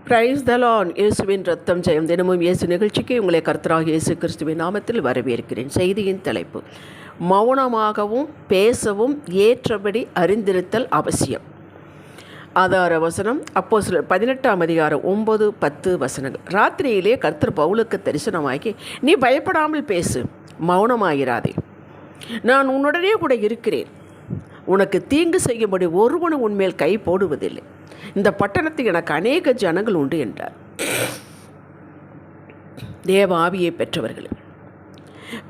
Praise the Lord. இயேசுவின் ரத்தம் ஜெயம். தினமும் இயேசு நிகழ்ச்சிக்கு உங்களை கர்த்தராகிய இயேசு கிறிஸ்துவின் நாமத்தில் வரவேற்கிறேன். செய்தியின் தலைப்பு: மௌனமாகவும் பேசவும் ஏற்றபடி அறிந்திருத்தல் அவசியம். ஆதார வசனம் அப்போஸ்தலர் 18ஆம் அதிகாரம் 9-10 வசனங்கள். ராத்திரியிலே கர்த்தர் பவுலுக்கு தரிசனமாகி, நீ பயப்படாமல் பேசு, மௌனமாயிராதே, நான் உன்னுடனே கூட இருக்கிறேன், உனக்கு தீங்கு செய்யும்படி ஒருவனும் உன்மேல் கை போடுவதில்லை, இந்த பட்டணத்துக்கு எனக்கு அநேக ஜனங்கள் உண்டு என்றார். தேவ ஆவியை பெற்றவர்கள்.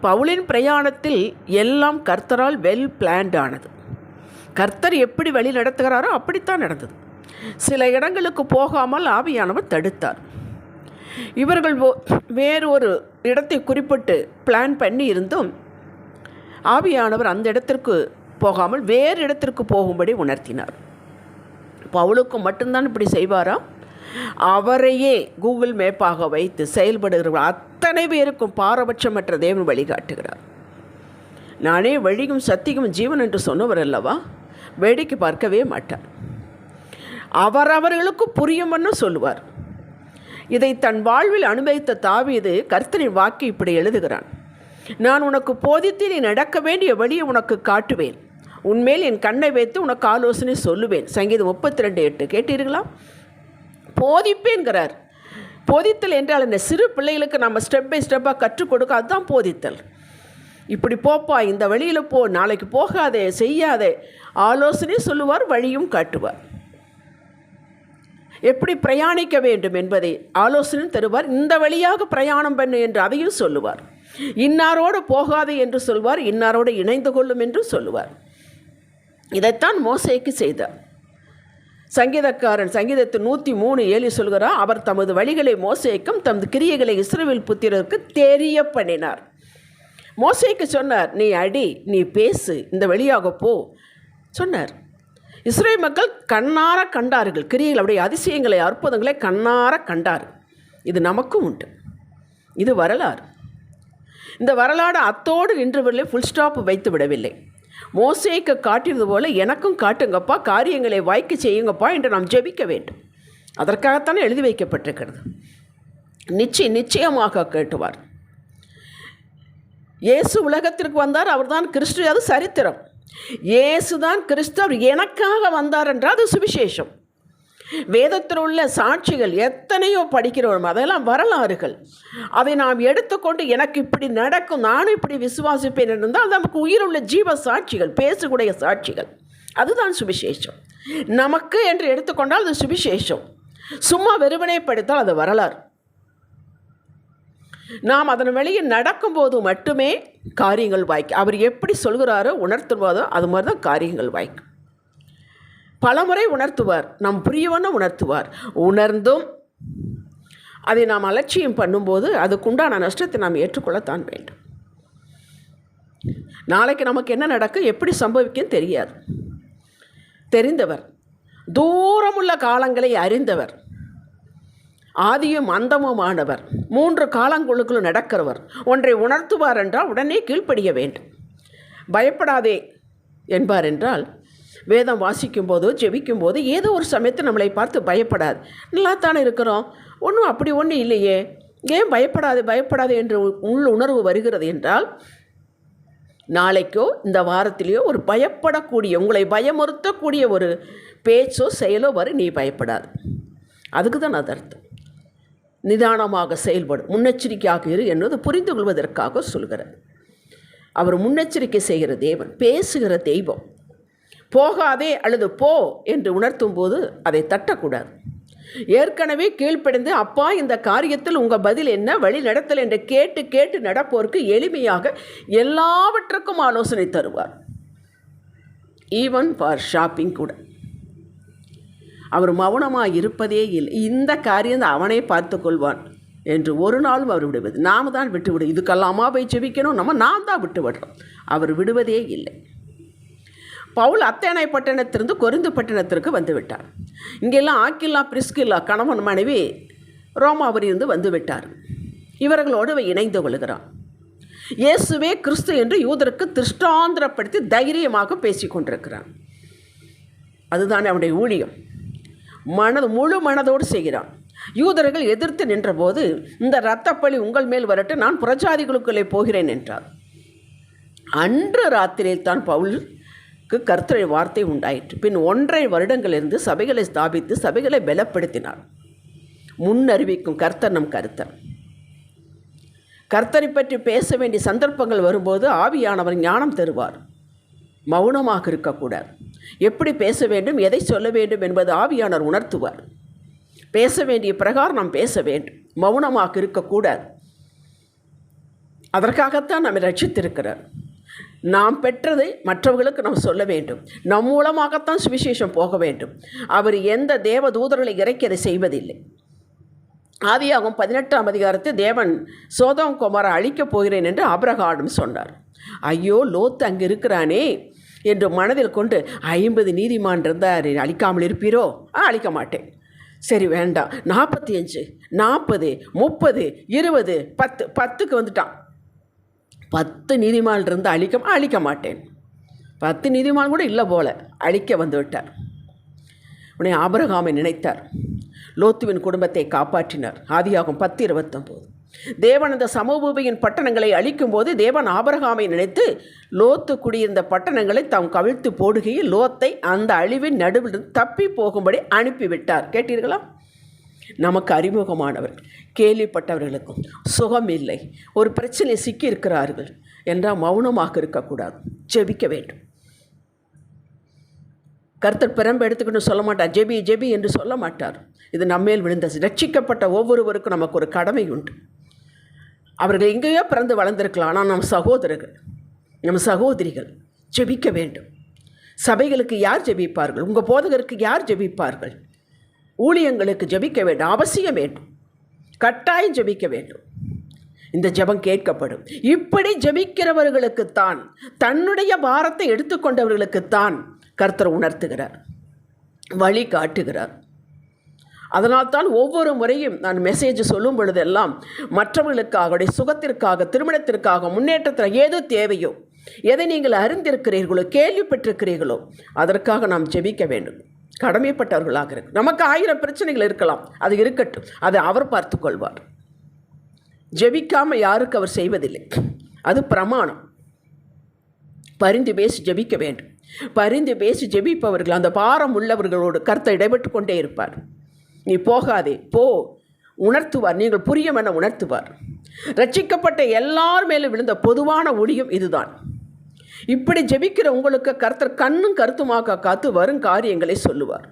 பவுலின் பிரயாணத்தில் எல்லாம் கர்த்தரால் வெல் பிளான்ட் ஆனது. கர்த்தர் எப்படி வழி நடத்துகிறாரோ அப்படித்தான் நடந்தது. சில இடங்களுக்கு போகாமல் ஆவியானவர் தடுத்தார். இவர்கள் வேறொரு இடத்தை குறிப்பிட்டு பிளான் பண்ணி இருந்தும் ஆவியானவர் அந்த இடத்திற்கு போகாமல் வேறு இடத்திற்கு போகும்படி உணர்த்தினார். பவுலுக்கு மட்டும்தான் இப்படி செய்வாரா? அவரையே கூகுள் மேப்பாக வைத்து செயல்படுகிற அத்தனை பேருக்கும் பாரபட்சமற்ற தேவன் வழிகாட்டுகிறார். நானே வழியும் சத்தியும் ஜீவன் என்று சொன்னவர் அல்லவா? வேடிக்கை பார்க்கவே மாட்டார். அவரவர்களுக்கு புரியும்னு சொல்லுவார். இதை தன் வாழ்வில் அனுபவித்த தாவீது கர்த்தரின் வாக்கு இப்படி எழுதுகிறான்: நான் உனக்கு போதித்து நீ நடக்க வேண்டிய வழியை உனக்கு காட்டுவேன், உன்மேல் என் கண்ணை வைத்து உனக்கு ஆலோசனை சொல்லுவேன். சங்கீதம் 32:8 கேட்டீர்களா? போதிப்பேன்கிறார். போதித்தல் என்றால் இந்த சிறு பிள்ளைகளுக்கு நம்ம ஸ்டெப் பை ஸ்டெப்பாக கற்றுக் கொடுக்க, அதுதான் போதித்தல். இப்படி போப்பா, இந்த வழியில் போ, நாளைக்கு போகாதே, செய்யாதே, ஆலோசனை சொல்லுவார், வழியும் காட்டுவார். எப்படி பிரயாணிக்க வேண்டும் என்பதை ஆலோசனை தருவார். இந்த வழியாக பிரயாணம் பண்ணு என்று அதையும் சொல்லுவார். இன்னாரோடு போகாதே என்று சொல்வார், இன்னாரோடு இணைந்து கொள்ளும் என்று சொல்லுவார். இதைத்தான் மோசேக்கு செய்தார். சங்கீதக்காரன் சங்கீதத்தில் 103:7 சொல்கிறார், அவர் தமது வழிகளை மோசேக்கும் தமது கிரியைகளை இஸ்ரவேல் புத்திரருக்கு தெரிய பண்ணினார். மோசேக்கு சொன்னார், நீ அடி, நீ பேசு, இந்த வழியாக போ சொன்னார். இஸ்ரவேல் மக்கள் கண்ணார கண்டார்கள். கிரியைகள், அவருடைய அதிசயங்களை, அற்புதங்களை கண்ணார கண்டார். இது நமக்கும் உண்டு. இது வரலாறு. இந்த வரலாறு அத்தோடு நின்றுவிடலை, ஃபுல் ஸ்டாப் வைத்து விடவில்லை. மோசேக்கு காட்டினது போல எனக்கும் காட்டுங்கப்பா, காரியங்களை வாய்க்க செய்யுங்கப்பா என்று நாம் ஜெபிக்க வேண்டும். அதற்காகத்தானே எழுதி வைக்கப்பட்டிருக்கிறது. நிச்சயமாக கேட்டுவார். இயேசு உலகத்திற்கு வந்தார், அவர்தான் கிறிஸ்து, அது சரித்திரம். இயேசுதான் கிறிஸ்து, அவர் எனக்காக வந்தார் என்றால் அது சுவிசேஷம். வேதத்தில் உள்ள சாட்சிகள் எத்தனையோ படிக்கிறோம், அதெல்லாம் வரலாறுகள். அதை நாம் எடுத்துக்கொண்டு எனக்கு இப்படி நடக்கும், நானும் இப்படி விசுவாசிப்பேன் என்றால் நமக்கு உயிருள்ள ஜீவ சாட்சிகள், பேசக்கூடிய சாட்சிகள், அதுதான் சுவிசேஷம். நமக்கு என்று எடுத்துக்கொண்டால் அது சுவிசேஷம். சும்மா வெறுமனே படித்தால் அது வரலாறு. நாம் அதன் வெளியே நடக்கும்போது மட்டுமே காரியங்கள் வாய்க்கும். அவர் எப்படி சொல்கிறாரோ உணர்த்துவதோ அது மாதிரி தான் காரியங்கள் வாய்க்கும். பலமுறை உணர்த்துவார், நாம் புரியவன்னு உணர்த்துவார். உணர்ந்தும் அதை நாம் அலட்சியம் பண்ணும்போது அதுக்குண்டான நஷ்டத்தை நாம் ஏற்றுக்கொள்ளத்தான் வேண்டும். நாளைக்கு நமக்கு என்ன நடக்கும், எப்படி சம்பவிக்கும் தெரியாது. தெரிந்தவர், தூரமுள்ள காலங்களை அறிந்தவர், ஆதியும் அந்தமுமானவர், 3 காலங்களுக்குள் நடக்கிறவர், ஒன்றை உணர்த்துவார் என்றால் உடனே கீழ்ப்படிய வேண்டும். பயப்படாதே என்பார் என்றால், வேதம் வாசிக்கும் போதோ ஜெபிக்கும் போது ஏதோ ஒரு சமயத்தில் நம்மளை பார்த்து பயப்படாது, நல்லா தானே இருக்கிறோம், ஒன்றும் அப்படி ஒன்றும் இல்லையே, ஏன் பயப்படாது என்று உணர்வு வருகிறது என்றால், நாளைக்கோ இந்த வாரத்திலேயோ ஒரு பயப்படக்கூடிய, உங்களை பயமுறுத்தக்கூடிய ஒரு பேச்சோ செயலோ நீ பயப்படாது. அதுக்கு தான் அது அர்த்தம். நிதானமாக செயல்படும், முன்னெச்சரிக்கையாக இரு என்பது புரிந்து கொள்வதற்காக சொல்கிறார். அவர் முன்னெச்சரிக்கை செய்கிற தேவன், பேசுகிற தெய்வம். போகாதே அல்லது போ என்று உணர்த்தும் போது அதை தட்டக்கூடாது. ஏற்கனவே கீழ்ப்படிந்து, அப்பா இந்த காரியத்தில் உங்கள் பதில் என்ன, வழி நடத்தல் என்று கேட்டு நடப்போருக்கு எளிமையாக எல்லாவற்றுக்கும் ஆலோசனை தருவார். ஈவன் ஃபார் ஷாப்பிங் கூட. அவர் மௌனமாக இருப்பதே இல்லை. இந்த காரியம் அவனே பார்த்து கொள்வான் என்று ஒரு நாளும் அவர் விடுவது. நாம் தான் விட்டுவிடு, இதுக்கெல்லாமா போய் ஜெபிக்கணும், நாம் தான் விட்டு விடுறோம். அவர் விடுவதே இல்லை. பவுல் அத்தேனை பட்டணத்திலிருந்து கொரிந்து பட்டணத்திற்கு வந்து விட்டார். இங்கெல்லாம் ஆக்கில்லா பிரிஸ்கில்லா கணவன் மனைவி ரோமாவிலிருந்து வந்து விட்டார். இவர்களோடு இணைந்து கொள்கிறான். இயேசுவே கிறிஸ்து என்று யூதருக்கு திருஷ்டாந்திரப்படுத்தி தைரியமாக பேசி கொண்டிருக்கிறான். அதுதான் அவனுடைய ஊழியம். முழு மனதோடு செய்கிறான். யூதர்கள் எதிர்த்து நின்றபோது, இந்த இரத்தப்பழி உங்கள் மேல் வரட்டு, நான் புறஜாதிகளுக்குள்ளே போகிறேன் என்றார். அன்று ராத்திரியில் தான் பவுலுக்கு கர்த்தருடைய வார்த்தை உண்டாயிற்று. பின் 1.5 வருடங்களிலிருந்து சபைகளை ஸ்தாபித்து சபைகளை பலப்படுத்தினார். முன்னறிவிக்கும் கர்த்தர் நம் கர்த்தர். கர்த்தரை பற்றி பேச வேண்டிய சந்தர்ப்பங்கள் வரும்போது ஆவியானவர் ஞானம் தருவார். மௌனமாக இருக்கக்கூடாது. எப்படி பேச வேண்டும், எதை சொல்ல வேண்டும் என்பது ஆவியானவர் உணர்த்துவார். பேச வேண்டிய பிரகாரம் நாம் பேச வேண்டும். மௌனமாக இருக்கக்கூடாது. அதற்காகத்தான் நம்மை ரட்சித்திருக்கிறார். நாம் பெற்றதை மற்றவர்களுக்கு நாம் சொல்ல வேண்டும். நம் மூலமாகத்தான் சுவிசேஷம் போக வேண்டும். அவர் எந்த தேவ தூதர்களை இறக்கி அதை செய்வதில்லை. ஆதியாகமம் 18ஆம் அதிகாரத்தில் தேவன் சோதோம் கொமோரா அழிக்கப் போகிறேன் என்று ஆபிரகாமிடம் சொன்னார். ஐயோ, லோத்து அங்கே இருக்கிறானே என்று மனதில் கொண்டு 50 நீதிமான் இருந்தார், அழிக்காமல் இருப்பீரோ? அழிக்க மாட்டேன். சரி, வேண்டாம். 45, 40, 30, 20, 10, 10க்கு வந்துட்டான். 10 நீதிமான் இருந்து அழிக்க மாட்டேன். 10 நீதிமான் கூட இல்லை போல, அழிக்க வந்து விட்டார். உடனே ஆபிரகாமை நினைத்தார். லோத்துவின் குடும்பத்தை காப்பாற்றினார். ஆதியாகமம் 10:29. தேவன் அந்த சமபூமியின் பட்டணங்களை அழிக்கும் போது தேவன் ஆபிரகாமை நினைத்து லோத்து குடியிருந்த பட்டணங்களை தாம் கவிழ்த்து போடுகையில் லோத்தை அந்த அழிவின் நடுவில் தப்பி போகும்படி அனுப்பிவிட்டார். கேட்டீர்களா? நமக்கு அறிமுகமானவர்கள், கேள்விப்பட்டவர்களுக்கும் சுகம் இல்லை, ஒரு பிரச்சனை சிக்கியிருக்கிறார்கள் என்றால் மௌனமாக இருக்கக்கூடாது, ஜெபிக்க வேண்டும். கர்த்தர் பெரம்பு எடுத்துக்கிட்டு சொல்ல மாட்டார், ஜெபி ஜெபி என்று சொல்ல மாட்டார். இது நம்மேல் விழுந்த ரட்சிக்கப்பட்ட ஒவ்வொருவருக்கும் நமக்கு ஒரு கடமை உண்டு. அவர்கள் எங்கேயோ பிறந்து வளர்ந்திருக்கலாம், ஆனால் நம் சகோதரர்கள், நம் சகோதரிகள் ஜெபிக்க வேண்டும். சபைகளுக்கு யார் ஜெபிப்பார்கள்? உங்கள் போதகருக்கு யார் ஜெபிப்பார்கள்? ஊழியங்களுக்கு ஜெபிக்க வேண்டும், அவசியம் வேண்டும், கட்டாயம் ஜெபிக்க வேண்டும். இந்த ஜெபம் கேட்கப்படும். இப்படி ஜெபிக்கிறவர்களுக்குத்தான், தன்னுடைய பாரத்தை எடுத்துக்கொண்டவர்களுக்குத்தான் கர்த்தர் உணர்த்துகிறார், வழி காட்டுகிறார். அதனால்தான் ஒவ்வொரு முறையும் நான் மெசேஜ் சொல்லும் பொழுதெல்லாம் மற்றவர்களுக்காக, அவருடைய சுகத்திற்காக, திருமணத்திற்காக, முன்னேற்றத்தில் ஏதோ தேவையோ, எதை நீங்கள் அறிந்திருக்கிறீர்களோ, கேள்விப்பட்டிருக்கிறீர்களோ, அதற்காக நாம் ஜெபிக்க வேண்டும். கடமைப்பட்டவர்களாக இருக்கு. நமக்கு 1000 பிரச்சனைகள் இருக்கலாம், அது இருக்கட்டும், அதை அவர் பார்த்து கொள்வார். ஜெபிக்காமல் யாருக்கு அவர் செய்வதில்லை, அது பிரமாணம். பரிந்து பேசி ஜெபிக்க வேண்டும். பரிந்து பேசி ஜெபிப்பவர்கள், அந்த பாரம் உள்ளவர்களோடு கர்த்தர் இடைபெற்று கொண்டே இருப்பார். நீ போகாதே, போ, உணர்த்துவார். நீங்கள் புரியும் என உணர்த்துவார். ரட்சிக்கப்பட்ட எல்லார் மேலும் விழுந்த பொதுவான ஒளியும் இதுதான். இப்படி ஜெபிக்கிற உங்களுக்கு கர்த்தர் கண்ணும் கருத்துமாக காத்து வரும் காரியங்களை சொல்லுவார்.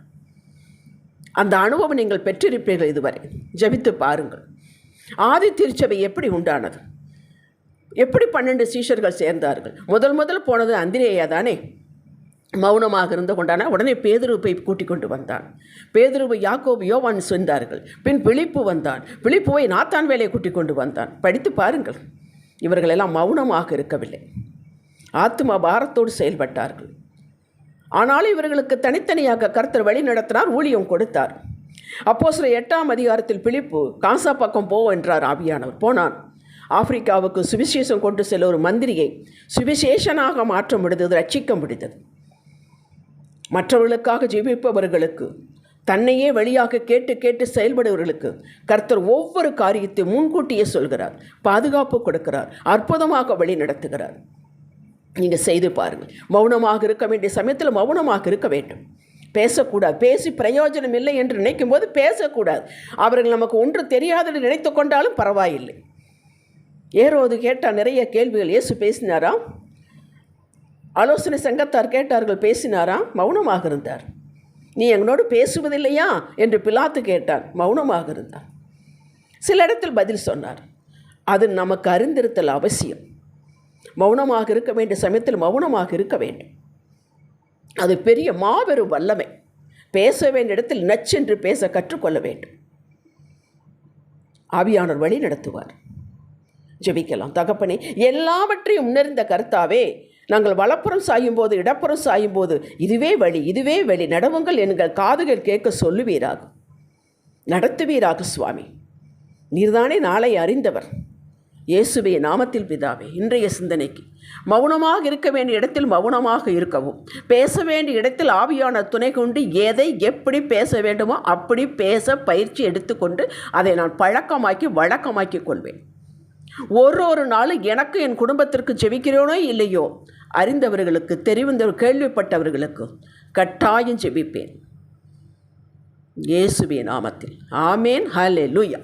அந்த அனுபவம் நீங்கள் பெற்றிருப்பீர்கள். இதுவரை ஜெபித்து பாருங்கள். ஆதி திருச்சபை எப்படி உண்டானது? எப்படி 12 சீஷர்கள் சேர்ந்தார்கள்? முதல் போனது அந்திரேயா தானே. மௌனமாக இருந்து கொண்டான. உடனே பேதுருவை கூட்டிக் கொண்டு வந்தான். பேதுருவை யாக்கோபு, யோவான் சென்றார்கள். பின் பிலிப்பு வந்தான். பிலிப்புவை நாத்தான் வேலையை கூட்டிக் கொண்டு வந்தான். படித்து பாருங்கள். இவர்கள் எல்லாம் மௌனமாக இருக்கவில்லை, ஆத்தும பாரத்தோடு செயல்பட்டார்கள். ஆனாலும் இவர்களுக்கு தனித்தனியாக கர்த்தர் வழி நடத்தினார், ஊழியம் கொடுத்தார். அப்போஸ்தலர் 8ஆம் அதிகாரத்தில் பிலிப்பு காசா பக்கம் போ என்றார் ஆவியானவர். போனான். ஆப்பிரிக்காவுக்கு சுவிசேஷம் கொண்டு செல்ல ஒரு மந்திரியை சுவிசேஷனாக மாற்ற முடிந்தது, ரட்சிக்க முடிந்தது. மற்றவர்களுக்காக ஜெபிப்பவர்களுக்கு, தன்னையே வழியாக கேட்டு செயல்படுவர்களுக்கு கர்த்தர் ஒவ்வொரு காரியத்தை முன்கூட்டியே சொல்கிறார், பாதுகாப்பு கொடுக்கிறார், அற்புதமாக வழி நடத்துகிறார். நீங்கள் செய்து பாருங்கள். மௌனமாக இருக்க வேண்டிய சமயத்தில் மௌனமாக இருக்க வேண்டும். பேசக்கூடாது. பேசி பிரயோஜனம் இல்லை என்று நினைக்கும் போது பேசக்கூடாது. அவர்கள் நமக்கு ஒன்று தெரியாதென்று நினைத்து கொண்டாலும் பரவாயில்லை. ஏரோது கேட்டால் நிறைய கேள்விகள். இயேசு பேசினாராம். ஆலோசனை சங்கத்தார் கேட்டார்கள், பேசினாராம். மௌனமாக இருந்தார். நீ எங்களோடு பேசுவதில்லையா என்று பிலாத்து கேட்டார். மௌனமாக இருந்தார். சில இடத்தில் பதில் சொன்னார். அது நமக்கு அறிந்திருத்தல் அவசியம். மௌனமாக இருக்க வேண்டிய சமயத்தில் மௌனமாக இருக்க வேண்டும். அது பெரிய மாபெரும் வல்லமை. பேச வேண்டிய இடத்தில் நச்சென்று பேச கற்றுக்கொள்ள வேண்டும். ஆவியானவர் வழி நடத்துவார். ஜெபிக்கலாம். தகப்பனே, எல்லாவற்றையும் உணர்ந்த கர்த்தாவே, நாங்கள் வலப்புறம் சாயும் போது, இடப்புறம் சாயும் போது, இதுவே வழி, இதுவே வழி, நடவுங்கள் எங்கள் காதுகள் கேட்க சொல்லுவீராக, நடத்துவீராக. சுவாமி, நீர்தானே நாளை அறிந்தவர். இயேசுவே நாமத்தில் பிதாவே, இன்றைய சிந்தனைக்கு மௌனமாக இருக்க வேண்டிய இடத்தில் மௌனமாக இருக்கவும், பேச வேண்டிய இடத்தில் ஆவியான துணை கொண்டு எதை எப்படி பேச வேண்டுமோ அப்படி பேச பயிற்சி எடுத்துக்கொண்டு அதை நான் பழக்கமாக்கி வழக்கமாக்கி கொள்வேன். ஒரு நாளும் எனக்கு என் குடும்பத்திற்கு ஜெபிக்கிறேனோ இல்லையோ, அறிந்தவர்களுக்கு தெரிந்தவர் கேள்விப்பட்டவர்களுக்கு கட்டாயம் ஜெபிப்பேன். இயேசுவே நாமத்தில் ஆமேன். ஹல்லேலூயா.